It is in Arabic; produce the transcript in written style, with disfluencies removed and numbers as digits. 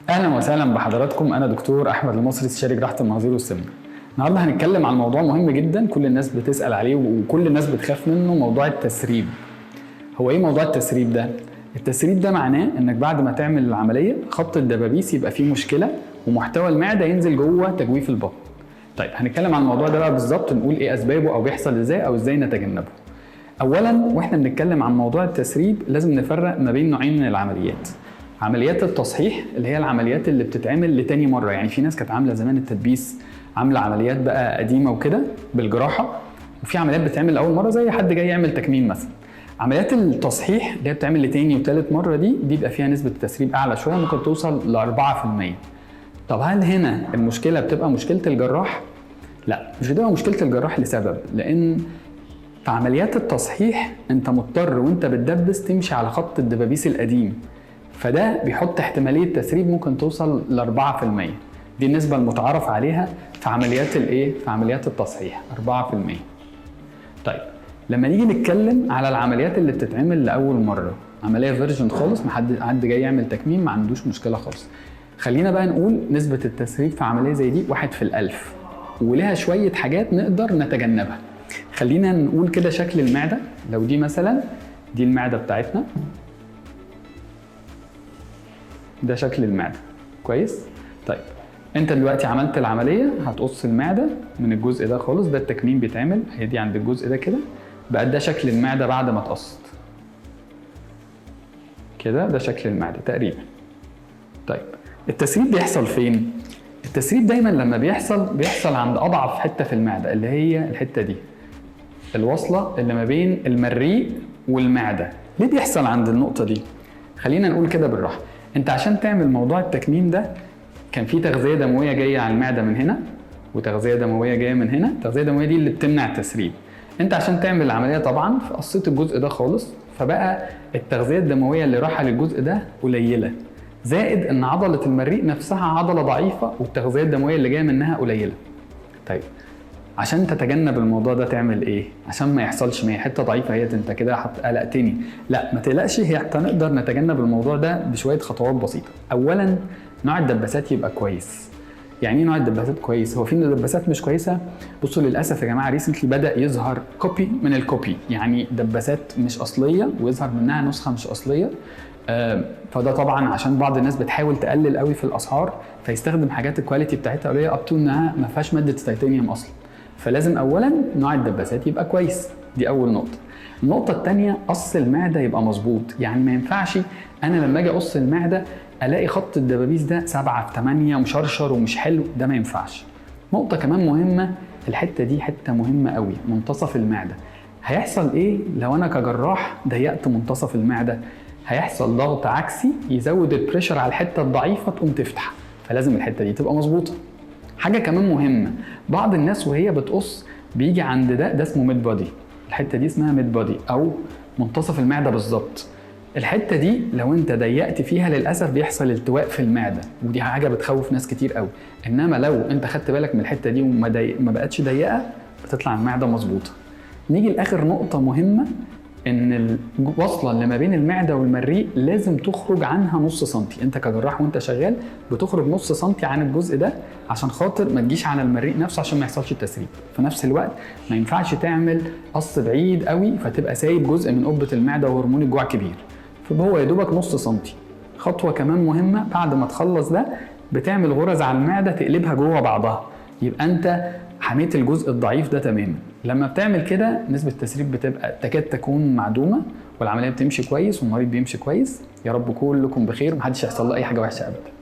اهلا وسهلا بحضراتكم. انا دكتور احمد المصري، استشاري جراحه المناظير والسمنه. النهارده هنتكلم عن موضوع مهم جدا كل الناس بتسال عليه وكل الناس بتخاف منه، موضوع التسريب. هو ايه موضوع التسريب ده؟ التسريب ده معناه انك بعد ما تعمل العمليه خط الدبابيس يبقى فيه مشكله ومحتوى المعده ينزل جوه تجويف البطن. طيب هنتكلم عن الموضوع ده بقى بالظبط، نقول ايه اسبابه او بيحصل ازاي او ازاي نتجنبه. اولا واحنا بنتكلم عن موضوع التسريب لازم نفرق ما بين نوعين من العمليات. عمليات التصحيح اللي هي العمليات اللي بتتعمل لتاني مره، يعني في ناس كانت عامله زمان التدبيس، عامله عمليات بقى قديمه وكده بالجراحه، وفي عمليات بتتعمل لاول مره زي حد جاي يعمل تكميم مثلا. عمليات التصحيح اللي هي بتتعمل لتاني وتالت مره دي بيبقى فيها نسبه التسريب اعلى شويه، ممكن توصل ل 4%. طب هل هنا المشكله بتبقى مشكله الجراح؟ لا، مش بتبقى مشكله الجراح لسبب، لان في عمليات التصحيح انت مضطر وانت بتدبس تمشي على خط الدبابيس القديم، فده بيحط احتماليه تسريب ممكن توصل ل 4%. دي النسبه المتعارف عليها في عمليات في عمليات التصحيح 4%. طيب لما نيجي نتكلم على العمليات اللي بتتعمل لاول مره، عمليه فيرجن خالص، ما حد جاي يعمل تكميم ما عندوش مشكله خالص، خلينا بقى نقول نسبه التسريب في عمليه زي دي 1 في الألف، ولها شويه حاجات نقدر نتجنبها. خلينا نقول كده شكل المعده. لو دي مثلا دي المعده بتاعتنا، ده شكل المعده كويس. طيب انت دلوقتي عملت العمليه، هتقص المعده من الجزء ده خالص، ده التكميم بيتعمل، هي دي عند الجزء ده كده، بقى ده شكل المعده بعد ما اتقصت كده، ده شكل المعده تقريبا. طيب التسريب بيحصل فين؟ التسريب دايما لما بيحصل عند اضعف حته في المعده، اللي هي الحته دي، الوصله اللي ما بين المريء والمعده. ليه بيحصل عند النقطه دي؟ خلينا نقول كده بالراحه. انت عشان تعمل موضوع التكميم ده كان في تغذيه دمويه جايه على المعده من هنا، وتغذيه دمويه جايه من هنا. التغذيه الدمويه دي اللي بتمنع التسريب. انت عشان تعمل العمليه طبعا قصيت الجزء ده خالص، فبقى التغذيه الدمويه اللي رايحه للجزء ده قليله، زائد ان عضله المريء نفسها عضله ضعيفه والتغذيه الدمويه اللي جايه منها قليله. طيب عشان تتجنب الموضوع ده تعمل ايه؟ عشان ما يحصلش، ما هي حته ضعيفه اهيت، انت كده قلقتني. لا ما تقلقش، هي هنقدر نتجنب الموضوع ده بشويه خطوات بسيطه. اولا نوع الدباسات يبقى كويس. يعني ايه نوع الدباسات كويس؟ هو في دباسات مش كويسه. بصوا للاسف يا جماعه ريسنتلي بدا يظهر كوبي من الكوبي، يعني دباسات مش اصليه ويظهر منها نسخه مش اصليه. فده طبعا عشان بعض الناس بتحاول تقلل قوي في الاسعار، فيستخدم حاجات الكواليتي بتاعتها قليله، اب تو انها ما فيهاش ماده تيتانيوم اصلا. فلازم اولا نوع الدباسات يبقى كويس، دي اول نقطه. النقطه الثانيه قص المعده يبقى مظبوط. يعني ما ينفعش انا لما اجي اقص المعده الاقي خط الدبابيس ده 7 في 8 مشرشر ومش حلو، ده ما ينفعش. نقطه كمان مهمه، الحته دي حته مهمه قوي، منتصف المعده. هيحصل ايه لو انا كجراح ضيقت منتصف المعده؟ هيحصل ضغط عكسي يزود البريشر على الحته الضعيفه تقوم تفتح، فلازم الحته دي تبقى مظبوطه. حاجه كمان مهمه، بعض الناس وهي بتقص بيجي عند ده اسمه ميد بودي، الحته دي اسمها ميد بودي او منتصف المعده بالظبط. الحته دي لو انت ضيقت فيها للاسف بيحصل التواء في المعده، ودي حاجه بتخوف ناس كتير قوي. انما لو انت خدت بالك من الحته دي وما بقتش ضيقه بتطلع المعده مظبوطه. نيجي لاخر نقطه مهمه، ان الوصله اللي ما بين المعده والمريء لازم تخرج عنها نص سنتي. انت كجراح وانت شغال بتخرج نص سنتي عن الجزء ده عشان خاطر ما تجيش على المريء نفسه، عشان ما يحصلش تسريب. في نفس الوقت ما ينفعش تعمل قص بعيد قوي فتبقى سايب جزء من قبه المعده وهرمون الجوع كبير، فهو يا دوبك نص سنتي. خطوه كمان مهمه، بعد ما تخلص ده بتعمل غرز على المعده تقلبها جوه بعضها، يبقى انت حميت الجزء الضعيف ده تماما. لما بتعمل كده نسبة التسريب بتبقى تكاد تكون معدومة، والعملية بتمشي كويس والمريض بيمشي كويس. يا رب كلكم بخير ومحدش يحصل له أي حاجة وحشة أبدا.